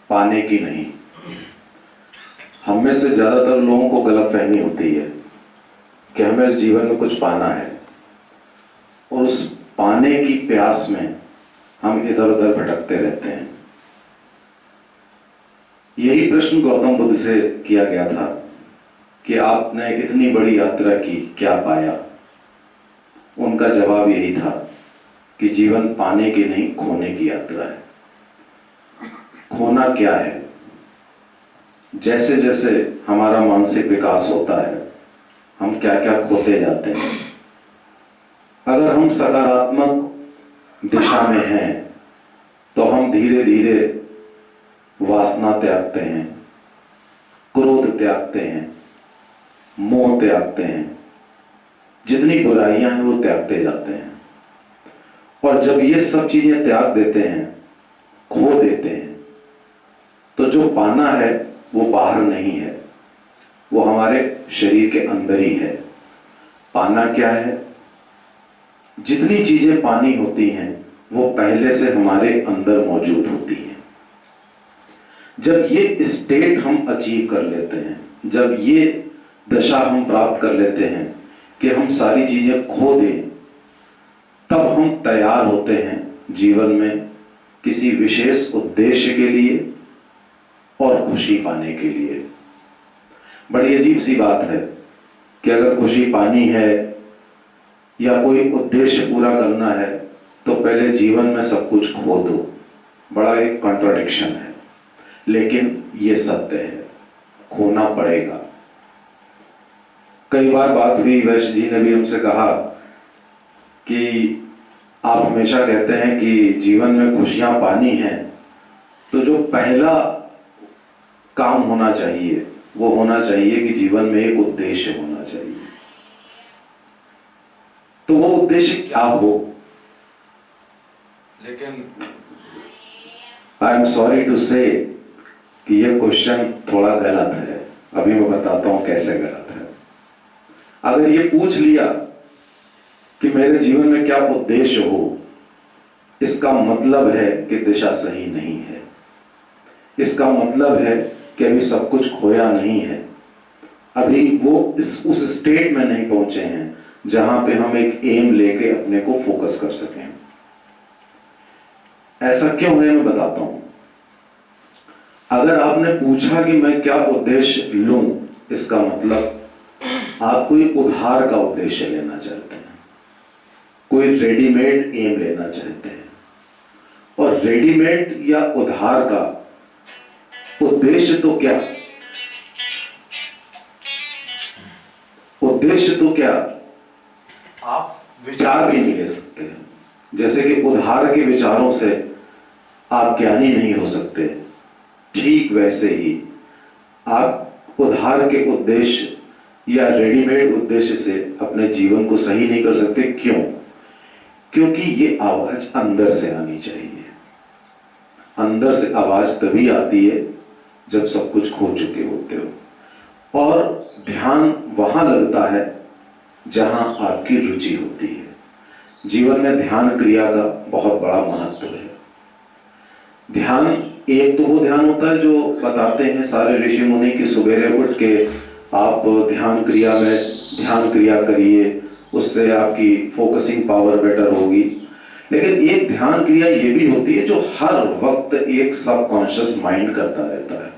पाने की नहीं। हम में से ज़्यादातर लोगों को गलतफहमी होती है कि हमें इस जीवन में कुछ पाना है, और उस पाने की प्यास में हम इधर उधर भटकते रहते हैं। यही प्रश्न गौतम बुद्ध से किया गया था कि आपने इतनी बड़ी यात्रा की, क्या पाया? उनका जवाब यही था कि जीवन पाने की नहीं, खोने की यात्रा है। खोना क्या है? जैसे जैसे हमारा मानसिक विकास होता है, हम क्या क्या खोते जाते हैं। अगर हम सकारात्मक दिशा में हैं तो हम धीरे धीरे वासना त्यागते हैं, क्रोध त्यागते हैं, मोह त्यागते हैं, जितनी बुराइयां हैं वो त्यागते जाते हैं। और जब ये सब चीजें त्याग देते हैं, खो देते हैं, तो जो पाना है वो बाहर नहीं है, वो हमारे शरीर के अंदर ही है। पाना क्या है? जितनी चीजें पानी होती हैं वो पहले से हमारे अंदर मौजूद होती हैं। जब ये स्टेट हम अचीव कर लेते हैं, जब ये दशा हम प्राप्त कर लेते हैं कि हम सारी चीजें खो दें, तब हम तैयार होते हैं जीवन में किसी विशेष उद्देश्य के लिए और खुशी पाने के लिए। बड़ी अजीब सी बात है कि अगर खुशी पानी है या कोई उद्देश्य पूरा करना है तो पहले जीवन में सब कुछ खो दो। बड़ा एक कॉन्ट्राडिक्शन है, लेकिन ये सत्य है, खोना पड़ेगा। कई बार बात हुई, वैश्य जी ने भी हमसे कहा कि आप हमेशा कहते हैं कि जीवन में खुशियां पानी है, तो जो पहला काम होना चाहिए वो होना चाहिए कि जीवन में एक उद्देश्य होना चाहिए। तो वो उद्देश्य क्या हो? लेकिन आई एम सॉरी टू से कि यह क्वेश्चन थोड़ा गलत है। अभी मैं बताता हूं कैसे गलत है। अगर ये पूछ लिया कि मेरे जीवन में क्या उद्देश्य हो, इसका मतलब है कि दिशा सही नहीं है। इसका मतलब है कि अभी सब कुछ खोया नहीं है, अभी वो उस स्टेट में नहीं पहुंचे हैं जहां पे हम एक एम लेके अपने को फोकस कर सकें। ऐसा क्यों है मैं बताता हूं। अगर आपने पूछा कि मैं क्या उद्देश्य लूं, इसका मतलब आप कोई उधार का उद्देश्य लेना चाहते हैं, कोई रेडीमेड एम लेना चाहते हैं। और रेडीमेड या उधार का उद्देश्य तो क्या, उद्देश्य तो क्या आप विचार भी नहीं ले सकते हैं। जैसे कि उधार के विचारों से आप ज्ञानी नहीं हो सकते, ठीक वैसे ही आप उधार के उद्देश्य या रेडीमेड उद्देश्य से अपने जीवन को सही नहीं कर सकते। क्यों? क्योंकि ये आवाज अंदर से आनी चाहिए। अंदर से आवाज तभी आती है जब सब कुछ खो चुके होते हो। और ध्यान वहां लगता है जहां आपकी रुचि होती है। जीवन में ध्यान क्रिया का बहुत बड़ा महत्व है। ध्यान, एक तो वो ध्यान होता है जो बताते हैं सारे ऋषि मुनि की सुबेरे उठ के आप ध्यान क्रिया में ध्यान क्रिया करिए, उससे आपकी फोकसिंग पावर बेटर होगी। लेकिन एक ध्यान क्रिया ये भी होती है जो हर वक्त एक सबकॉन्शियस माइंड करता रहता है,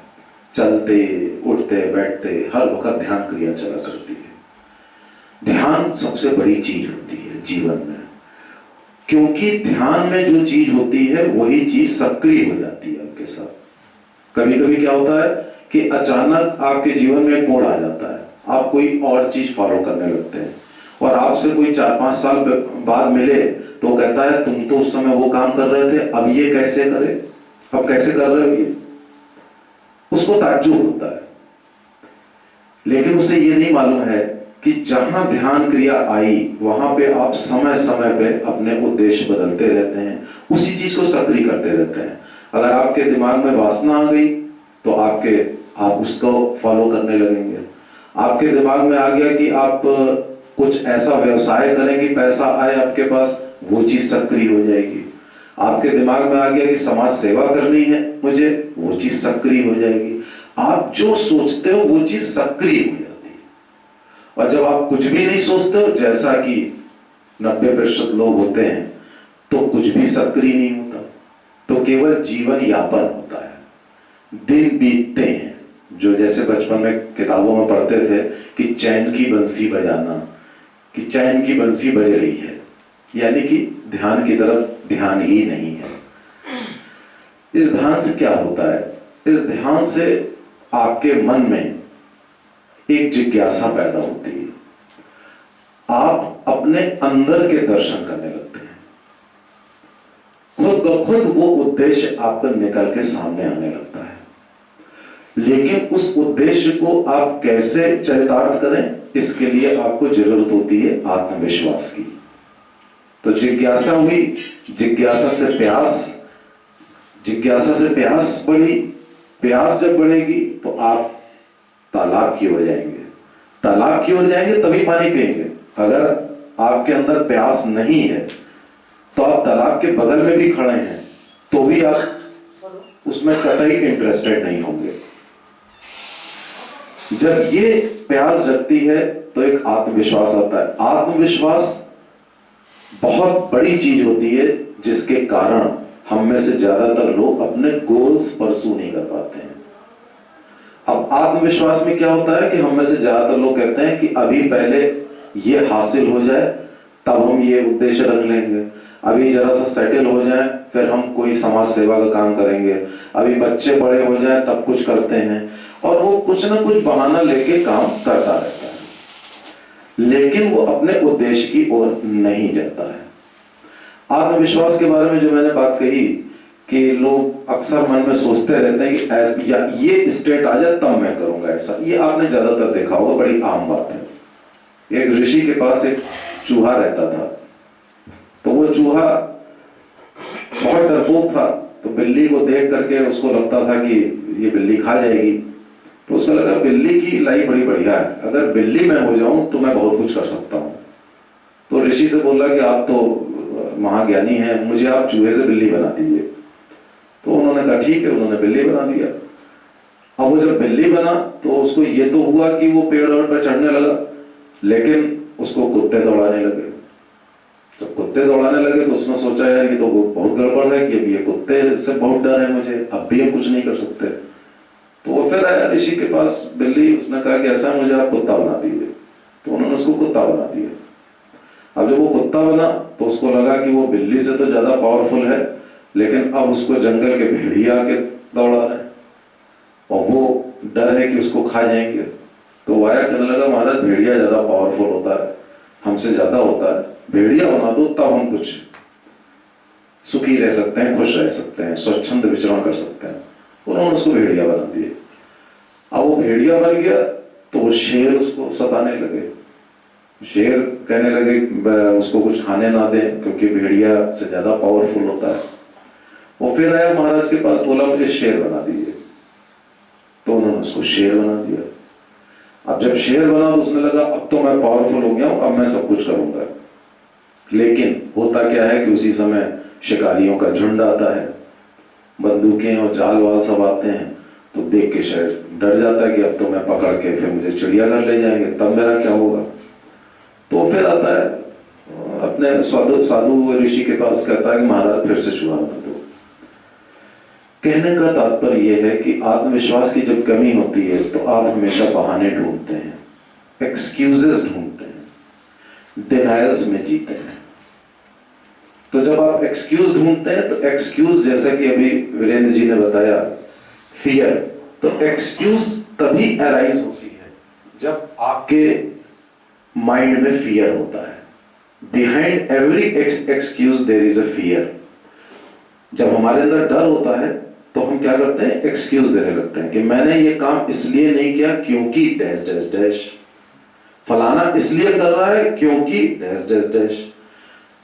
चलते उठते बैठते हर वक्त ध्यान क्रिया चला करती है। ध्यान सबसे बड़ी चीज होती है जीवन में, क्योंकि ध्यान में जो चीज होती है वही चीज सक्रिय हो जाती है आपके साथ। कभी कभी क्या होता है कि अचानक आपके जीवन में एक मोड़ आ जाता है, आप कोई और चीज फॉलो करने लगते हैं, और आपसे कोई 4-5 साल बाद मिले तो कहता है तुम तो उस समय वो काम कर रहे थे, अब ये कैसे करे, अब कैसे कर रहे हो ये। उसको ताज्जुब होता है। लेकिन उसे ये नहीं मालूम है कि जहां ध्यान क्रिया आई वहां पे आप समय समय पे अपने उद्देश्य बदलते रहते हैं, उसी चीज को सक्रिय करते रहते हैं। अगर आपके दिमाग में वासना आ गई तो आप उसको फॉलो करने लगेंगे। आपके दिमाग में आ गया कि आप कुछ ऐसा व्यवसाय करें कि पैसा आए आपके पास, वो चीज सक्रिय हो जाएगी। आपके दिमाग में आ गया कि समाज सेवा करनी है मुझे, वो चीज सक्रिय हो जाएगी। आप जो सोचते हो वो चीज सक्रिय हो जाती है। और जब आप कुछ भी नहीं सोचते हो, जैसा कि 90% लोग होते हैं, तो कुछ भी सक्रिय नहीं होता, तो केवल जीवन यापन होता है, दिन बीतते हैं। जो जैसे बचपन में किताबों में पढ़ते थे कि चैन की बंसी बजाना, कि चैन की बंसी बज रही है, यानी कि ध्यान की तरफ ध्यान ही नहीं है। इस ध्यान से क्या होता है? इस ध्यान से आपके मन में एक जिज्ञासा पैदा होती है, आप अपने अंदर के दर्शन करने लगते हैं, खुद ब खुद वो उद्देश्य आपका निकल के सामने आने लगता है। लेकिन उस उद्देश्य को आप कैसे चरितार्थ करें, इसके लिए आपको जरूरत होती है आत्मविश्वास की। तो जिज्ञासा हुई, जिज्ञासा से प्यास बढ़ी, प्यास जब बढ़ेगी तो आप तालाब की ओर जाएंगे, तालाब की ओर जाएंगे तभी पानी पिएंगे। अगर आपके अंदर प्यास नहीं है तो आप तालाब के बगल में भी खड़े हैं तो भी आप उसमें कतई इंटरेस्टेड नहीं होंगे। जब ये प्यास जगती है तो एक आत्मविश्वास आता है। आत्मविश्वास बहुत बड़ी चीज होती है, जिसके कारण हम में से ज्यादातर लोग अपने गोल्स परसू नहीं कर पाते हैं। अब आत्मविश्वास में क्या होता है कि हम में से ज्यादातर लोग कहते हैं कि अभी पहले ये हासिल हो जाए तब हम ये उद्देश्य रख लेंगे, अभी जरा सा सेटल हो जाए फिर हम कोई समाज सेवा का काम करेंगे, अभी बच्चे बड़े हो जाए तब कुछ करते हैं। और वो कुछ ना कुछ बहाना लेके काम करता रहता है, लेकिन वो अपने उद्देश्य की ओर नहीं जाता है। आत्मविश्वास के बारे में जो मैंने बात कही कि लोग अक्सर मन में सोचते रहते हैं कि या ये स्टेट आ जाए तब मैं करूंगा ऐसा, ये आपने ज्यादातर देखा होगा, बड़ी आम बात है। एक ऋषि के पास एक चूहा रहता था, तो वो चूहा बहुत डरपोक था, तो बिल्ली को देख करके उसको लगता था कि ये बिल्ली खा जाएगी। तो उसको लगा बिल्ली की लाई बड़ी बढ़िया है, अगर बिल्ली मैं हो जाऊं तो मैं बहुत कुछ कर सकता हूं। तो ऋषि से बोला कि आप तो महाज्ञानी हैं, मुझे आप चूहे से बिल्ली बना दीजिए। तो उन्होंने कहा ठीक है, उन्होंने बिल्ली बना दिया। अब वो जब बिल्ली बना तो उसको ये तो हुआ कि वो पेड़ पर चढ़ने लगा, लेकिन उसको कुत्ते दौड़ाने लगे। जब कुत्ते दौड़ाने लगे तो उसने सोचा यार ये तो बहुत गड़बड़ है कि अब ये कुत्ते से बहुत डर है मुझे, अब भी हम कुछ नहीं कर सकते। तो वो फिर आया ऋषि के पास बिल्ली, उसने कहा कि ऐसा मुझे आप कुत्ता बना दीजिए। तो उन्होंने उसको कुत्ता बना दिया। अब जब वो कुत्ता बना तो उसको लगा कि वो बिल्ली से तो ज्यादा पावरफुल है, लेकिन अब उसको जंगल के भेड़िया आके दौड़ा रहे हैं और वो डर है कि उसको खा जाएंगे। तो वो आया कहने लगा महाराज भेड़िया ज्यादा पावरफुल होता है, हमसे ज्यादा होता है, भेड़िया बना दो तब हम कुछ सुखी रह सकते हैं, खुश रह सकते हैं, स्वच्छंद विचरण कर सकते हैं। उन्होंने उसको भेड़िया बना दिया। अब वो भेड़िया बन गया तो वो शेर उसको सताने लगे। शेर कहने लगे उसको कुछ खाने ना दें क्योंकि भेड़िया से ज्यादा पावरफुल होता है। वो फिर आया महाराज के पास, बोला मुझे शेर बना दीजिए। तो उन्होंने उसको शेर बना दिया। अब जब शेर बना तो उसने लगा अब तो मैं पावरफुल हो गया हूं, अब मैं सब कुछ करूंगा। लेकिन होता क्या है कि उसी समय शिकारियों का झुंड आता है, बंदूकें और जाल वाल सब आते हैं, तो देख के शेर डर जाता है कि अब तो मैं पकड़ के फिर मुझे चिड़ियाघर ले जाएंगे, तब मेरा क्या होगा। तो फिर आता है अपने साधु ऋषि के पास, कहता है कि महाराज फिर से चूहा बना दो। कहने का तात्पर्य यह है कि आत्मविश्वास की जब कमी होती है तो आप हमेशा बहाने ढूंढते हैं, एक्सक्यूजेस ढूंढते हैं, डिनायल्स में जीते हैं। तो जब आप एक्सक्यूज ढूंढते हैं तो एक्सक्यूज, जैसा कि अभी वीरेंद्र जी ने बताया, फियर, तो एक्सक्यूज तभी अराइज होती है जब आपके माइंड में फियर होता है। Behind every excuse there is a fear. जब हमारे अंदर डर होता है तो हम क्या करते हैं, एक्सक्यूज देने लगते हैं कि मैंने ये काम इसलिए नहीं किया क्योंकि डैश डैश डैश, फलाना इसलिए कर रहा है क्योंकि डैश डैश डैश।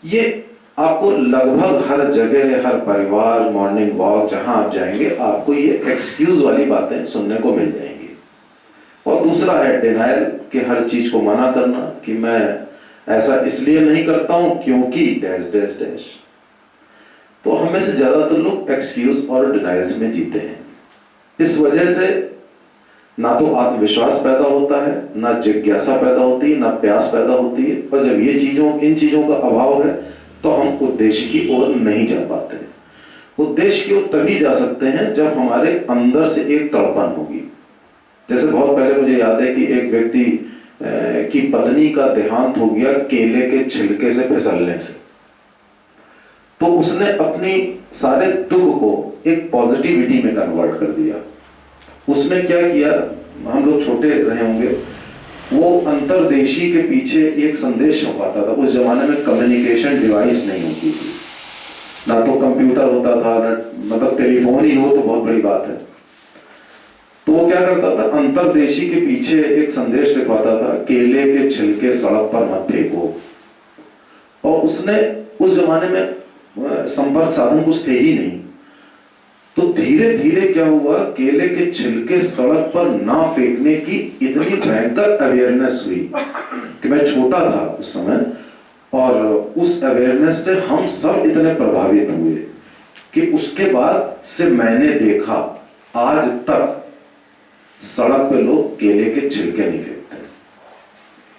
ये आपको लगभग हर जगह, हर परिवार, मॉर्निंग वॉक, जहां आप जाएंगे आपको ये एक्सक्यूज वाली बातें सुनने को मिल जाएंगी। और दूसरा है डिनायल, कि हर चीज को मना करना कि मैं ऐसा इसलिए नहीं करता हूं क्योंकि डैश डैश डैश। तो हमें से ज्यादातर लोग एक्सक्यूज और डिनायल्स में जीते हैं। इस वजह से ना तो आत्मविश्वास पैदा होता है, ना जिज्ञासा पैदा होती है, ना प्यास पैदा होती है। और जब ये इन चीजों का अभाव है तो हम उद्देश्य की ओर नहीं जा पाते। उद्देश्य की ओर तभी जा सकते हैं जब हमारे अंदर से एक तड़पन होगी। जैसे बहुत पहले मुझे याद है कि एक व्यक्ति की पत्नी का देहांत हो गया केले के छिलके से फिसलने से। तो उसने अपनी सारे दुख को एक पॉजिटिविटी में कन्वर्ट कर दिया। उसने क्या किया, हम लोग छोटे रहे होंगे, वो अंतर्देशी के पीछे एक संदेश छपवाता था। उस जमाने में कम्युनिकेशन डिवाइस नहीं होती थी, ना तो कंप्यूटर होता था, ना मतलब टेलीफोन ही हो तो बहुत बड़ी बात है। तो वो क्या करता था, अंतर्देशी के पीछे एक संदेश लिखवाता था, केले के छिलके सड़क पर मत फेंको। और उसने उस जमाने में संपर्क साधन कुछ थे ही नहीं। तो धीरे धीरे क्या हुआ, केले के छिलके सड़क पर ना फेंकने की इतनी भयंकर अवेयरनेस हुई कि मैं छोटा था उस समय, और उस अवेयरनेस से हम सब इतने प्रभावित हुए कि उसके बाद से मैंने देखा आज तक सड़क पे लोग केले के छिलके नहीं फेंकते।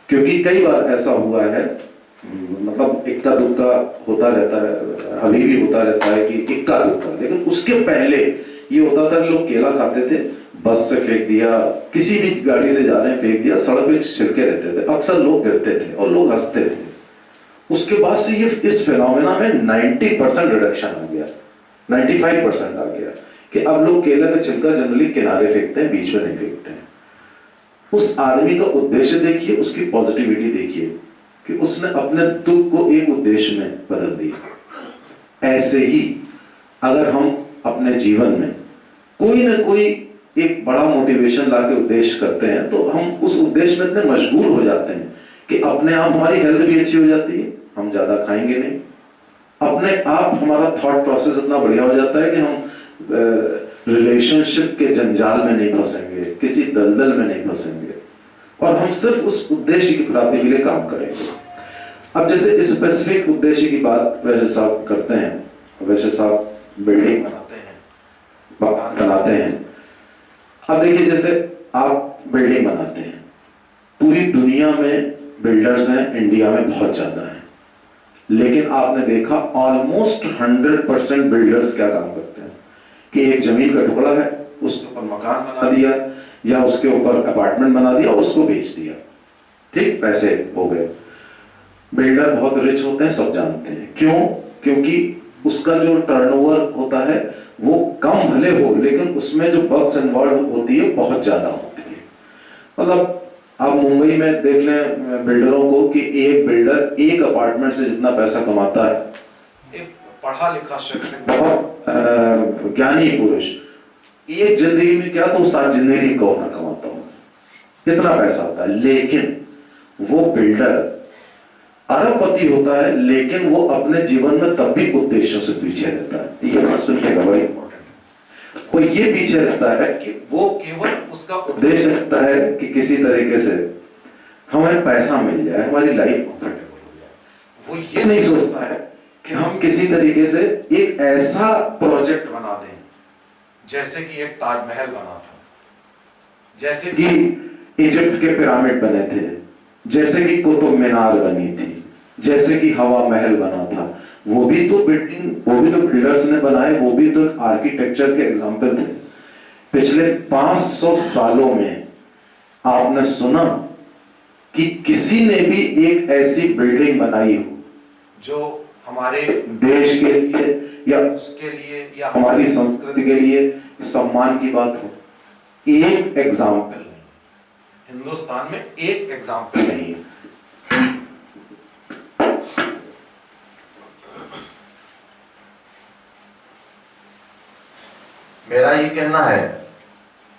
क्योंकि कई बार ऐसा हुआ है, मतलब इक्का दुक्का होता रहता है, अभी भी होता रहता है कि इक्का दुक्का, लेकिन उसके पहले ये होता था कि लोग केला खाते थे, बस से फेंक दिया, किसी भी गाड़ी से जा रहे हैं फेंक दिया, सड़क पे छिलके रहते थे, अक्सर लोग गिरते थे और लोग हंसते थे। उसके बाद से ये इस फिनोमेना में 90% रिडक्शन आ गया, 95% आ गया कि अब लोग केला का छिलका जनरली किनारे फेंकते हैं, बीच में नहीं फेंकते हैं। उस आदमी का उद्देश्य देखिए, उसकी पॉजिटिविटी देखिए कि उसने अपने दुख को एक उद्देश्य में बदल दिया। ऐसे ही अगर हम अपने जीवन में कोई ना कोई एक बड़ा मोटिवेशन लाके उद्देश्य करते हैं तो हम उस उद्देश्य में इतने मशगूल हो जाते हैं कि अपने आप हमारी हेल्थ भी अच्छी हो जाती है, हम ज्यादा खाएंगे नहीं, अपने आप हमारा थॉट प्रोसेस इतना बढ़िया हो जाता है कि हम रिलेशनशिप के जंजाल में नहीं फंसेंगे, किसी दलदल में नहीं फंसेंगे, और हम सिर्फ उस उद्देश्य की प्राप्ति के लिए काम करेंगे। अब जैसे स्पेसिफिक उद्देश्य की बात वैसे साहब करते हैं, वैसे साहब बिल्डिंग बनाते हैं, मकान बनाते हैं। अब देखिए जैसे आप बिल्डिंग बनाते हैं, पूरी दुनिया में बिल्डर्स हैं, इंडिया में बहुत ज्यादा हैं, लेकिन आपने देखा ऑलमोस्ट 100% बिल्डर्स क्या काम करते हैं कि एक जमीन का टुकड़ा है, उसके ऊपर मकान बना दिया या उसके ऊपर अपार्टमेंट बना दिया और उसको बेच दिया, ठीक, पैसे हो गए। बिल्डर बहुत रिच होते हैं, सब जानते हैं। क्यों? क्योंकि उसका जो टर्नओवर होता है वो कम भले हो, लेकिन उसमें जो बग्स इन्वॉल्व होती है बहुत ज्यादा होती है। मतलब आप मुंबई में देख लें बिल्डरों को कि एक बिल्डर एक अपार्टमेंट से जितना पैसा कमाता है, एक पढ़ा लिखा शख्स, बहुत ज्ञानी पुरुष, एक जिंदगी में क्या तो 7 जिंदगी को ना कमाता हूं, कितना पैसा होता है। लेकिन वो बिल्डर अरबपति होता है, लेकिन वो अपने जीवन में तब भी उद्देश्यों से पीछे रहता है। ये बात सुनिएगा, बड़ी इंपॉर्टेंट है। वो ये पीछे रहता है कि वो केवल उसका उद्देश्य रहता है कि किसी तरीके से हमें पैसा मिल जाए, हमारी लाइफ कंफर्टेबल हो जाए। वो ये नहीं सोचता है कि हम किसी तरीके से एक ऐसा प्रोजेक्ट बना दें जैसे कि एक ताजमहल बना था, जैसे कि इजिप्ट के पिरामिड बने थे, जैसे कि कुतुब मीनार बनी थी, जैसे कि हवा महल बना था। वो भी तो बिल्डिंग, वो भी तो बिल्डर्स ने बनाए, वो भी तो आर्किटेक्चर के एग्जाम्पल थे। पिछले 500 सालों में आपने सुना कि किसी ने भी एक ऐसी बिल्डिंग बनाई हो जो हमारे देश के लिए या उसके लिए या हमारी संस्कृति के लिए सम्मान की बात हो? एक एग्जाम्पल नहीं, हिंदुस्तान में एक एग्जाम्पल नहीं है। मेरा ये कहना है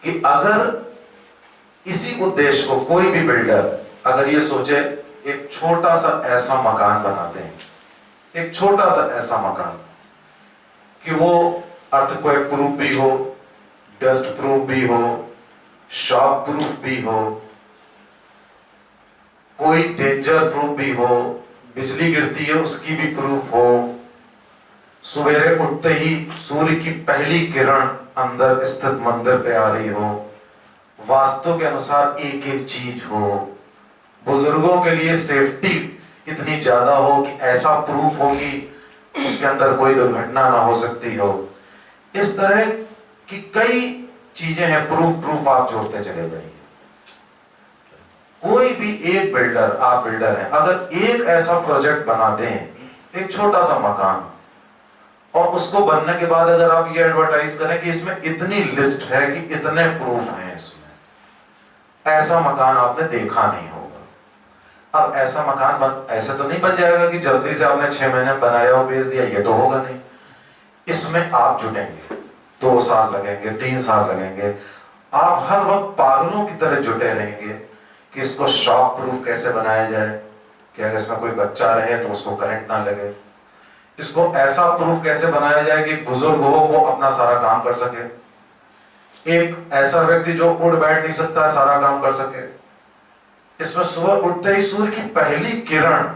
कि अगर इसी उद्देश्य को कोई भी बिल्डर अगर ये सोचे एक छोटा सा ऐसा मकान बना दें, एक छोटा सा ऐसा मकान कि वो अर्थक्वेक प्रूफ भी हो, डस्ट प्रूफ भी हो, शॉक प्रूफ भी हो, कोई डेंजर प्रूफ भी हो, बिजली गिरती है उसकी भी प्रूफ हो, सवेरे उठते ही सूर्य की पहली किरण अंदर स्थित मंदिर पे आ रही हो, वास्तु के अनुसार एक एक चीज हो, बुजुर्गों के लिए सेफ्टी इतनी ज्यादा हो कि ऐसा प्रूफ हो कि उसके अंदर कोई दुर्घटना ना हो सकती हो। इस तरह की कई चीजें हैं, प्रूफ आप जोड़ते चले जाइए। कोई भी एक बिल्डर, आप बिल्डर हैं, अगर एक ऐसा प्रोजेक्ट बना दें, एक छोटा सा मकान, और उसको बनने के बाद अगर आप ये एडवर्टाइज करें कि इसमें इतनी लिस्ट है कि इतने प्रूफ हैं इसमें, ऐसा मकान आपने देखा नहीं होगा। अब ऐसा मकान ऐसे तो नहीं बन जाएगा कि जल्दी से आपने 6 महीने बनाया और बेच दिया, ये तो होगा नहीं। इसमें आप जुटेंगे, 2 साल लगेंगे, 3 साल लगेंगे, आप हर वक्त पागलों की तरह जुटे रहेंगे कि इसको शॉक प्रूफ कैसे बनाया जाए, कि अगर इसमें कोई बच्चा रहे तो उसको करंट ना लगे, इसको ऐसा प्रूफ कैसे बनाया जाए कि बुजुर्ग हो वो अपना सारा काम कर सके, एक ऐसा व्यक्ति जो उठ बैठ नहीं सकता सारा काम कर सके, इसमें सुबह उठते ही सूर्य की पहली किरण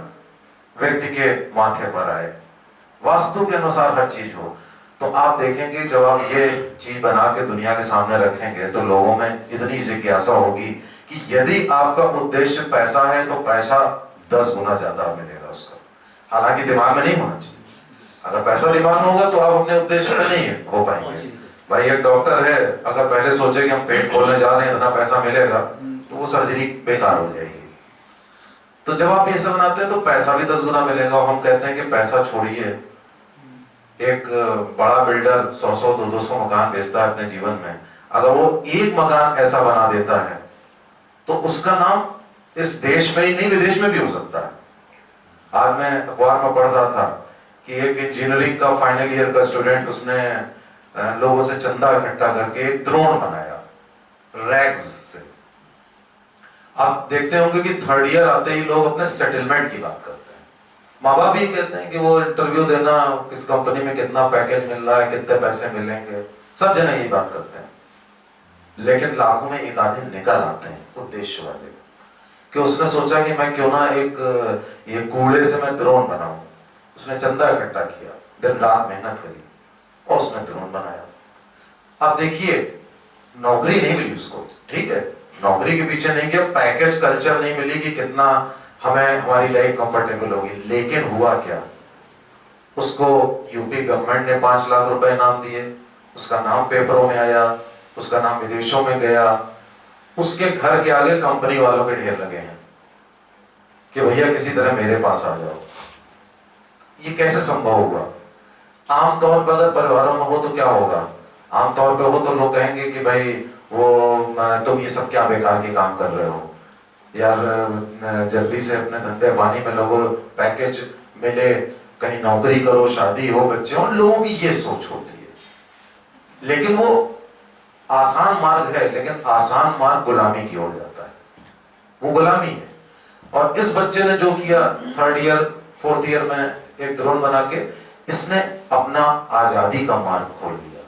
व्यक्ति के माथे पर आए, वास्तु के अनुसार हर चीज हो। तो आप देखेंगे जब आप ये चीज बना के दुनिया के सामने रखेंगे तो लोगों में इतनी जिज्ञासा होगी कि यदि आपका उद्देश्य पैसा है तो पैसा 10 गुना ज्यादा मिलेगा उसका, हालांकि दिमाग में नहीं होना चाहिए। अगर पैसा दिमाग में होगा तो आप अपने उद्देश्य में नहीं हो पाएंगे। भाई एक डॉक्टर है, अगर पहले सोचे कि हम पेट खोलने जा रहे हैं इतना पैसा मिलेगा, तो वो सर्जरी बेकार हो जाएगी। तो जब आप ये सब बनाते हैं तो पैसा भी 10 गुना मिलेगा। और हम कहते हैं कि पैसा छोड़िए, एक बड़ा बिल्डर 100-100, 200 मकान बेचता है अपने जीवन में, अगर वो एक मकान ऐसा बना देता है तो उसका नाम इस देश में ही नहीं विदेश में भी हो सकता है। आज मैं अखबार में पढ़ रहा था कि एक इंजीनियरिंग का फाइनल ईयर का स्टूडेंट, उसने लोगों से चंदा इकट्ठा करके एक ड्रोन बनाया रैग्स से। आप देखते होंगे कि 3rd ईयर आते ही लोग अपने सेटलमेंट की बात करते हैं, माँ बाप भी कहते हैं कि वो इंटरव्यू देना, किस कंपनी में कितना पैकेज मिल रहा है, कितने पैसे मिलेंगे, सब जने यही बात करते हैं। लेकिन लाखों में एक आदमी निकल आते हैं उद्देश्य वाले, कि उसने सोचा कि मैं क्यों ना एक ये कूड़े से मैं ड्रोन बनाऊं। उसने चंदा इकट्ठा किया, दिन रात मेहनत करी और उसने ड्रोन बनाया। अब देखिए नौकरी नहीं मिली उसको, ठीक है, नौकरी के पीछे नहीं गया, पैकेज कल्चर नहीं मिली कि कितना हमें हमारी लाइफ कंफर्टेबल होगी, लेकिन हुआ क्या, उसको यूपी गवर्नमेंट ने 5 लाख रुपए इनाम दिए, उसका नाम पेपरों में आया, उसका नाम विदेशों में गया, उसके घर के आगे कंपनी वालों के ढेर लगे हैं कि भैया किसी तरह मेरे पास आ जाओ। ये कैसे संभव हुआ? आमतौर पर अगर परिवारों में हो तो क्या होगा, आमतौर पे हो तो लोग कहेंगे कि भाई वो तुम ये सब क्या बेकार के काम कर रहे हो यार, जल्दी से अपने धंधे पानी में लोगों पैकेज मिले, कहीं नौकरी करो, शादी हो, बच्चे हो, लोगों की ये सोच होती है। लेकिन वो आसान मार्ग है, लेकिन आसान मार्ग गुलामी की ओर जाता है, वो गुलामी है। और इस बच्चे ने जो किया 3rd ईयर 4th ईयर में एक ड्रोन बना के, इसने अपना आजादी का मार्ग खोल लिया।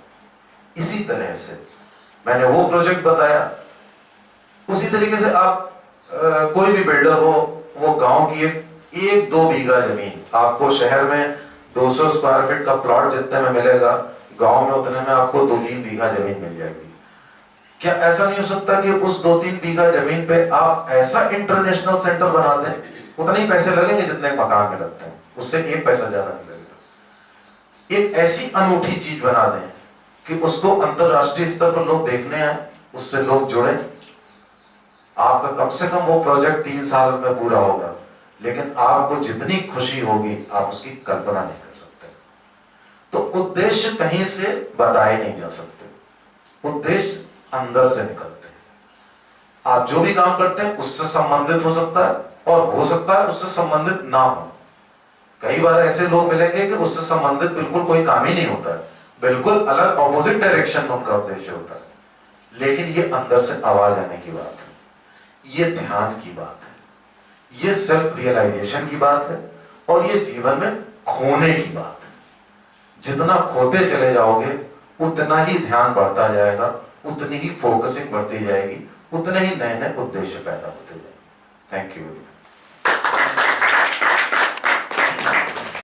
इसी तरह से मैंने वो प्रोजेक्ट बताया, उसी तरीके से आप कोई भी बिल्डर हो, वो गांव की 1-2 बीघा जमीन आपको शहर में 200 स्क्वायर फीट का प्लॉट जितने में मिलेगा, गांव में उतने में आपको 2-3 बीघा जमीन मिल जाएगी। क्या ऐसा नहीं हो सकता कि उस 2-3 बीघा जमीन पे आप ऐसा इंटरनेशनल सेंटर बना दें, उतने ही पैसे लगेंगे जितने मकान में लगते हैं, उससे 1 पैसा ज्यादा नहीं लगेगा। एक ऐसी अनूठी चीज बना दें कि उसको अंतरराष्ट्रीय स्तर पर लोग देखने आए, उससे लोग जुड़े। आपका कम से कम वो प्रोजेक्ट 3 साल में पूरा होगा, लेकिन आपको जितनी खुशी होगी आप उसकी कल्पना नहीं कर सकते। तो उद्देश्य कहीं से बताए नहीं जा सकते, उद्देश्य अंदर से निकलते हैं। आप जो भी काम करते हैं उससे संबंधित हो सकता है, और हो सकता है उससे संबंधित ना हो। कई बार ऐसे लोग मिलेंगे कि उससे संबंधित बिल्कुल कोई काम ही नहीं होता है, बिल्कुल अलग ऑपोजिट डायरेक्शन में उनका उद्देश्य होता है, लेकिन ये अंदर से आवाज आने की बात है, ये ध्यान की बात है, ये सेल्फ रियलाइजेशन की बात है, और ये जीवन में खोने की बात है। जितना खोते चले जाओगे उतना ही ध्यान बढ़ता जाएगा, उतनी ही फोकसिंग बढ़ती जाएगी, उतने ही नए नए उद्देश्य पैदा होते जाएंगे। Thank you.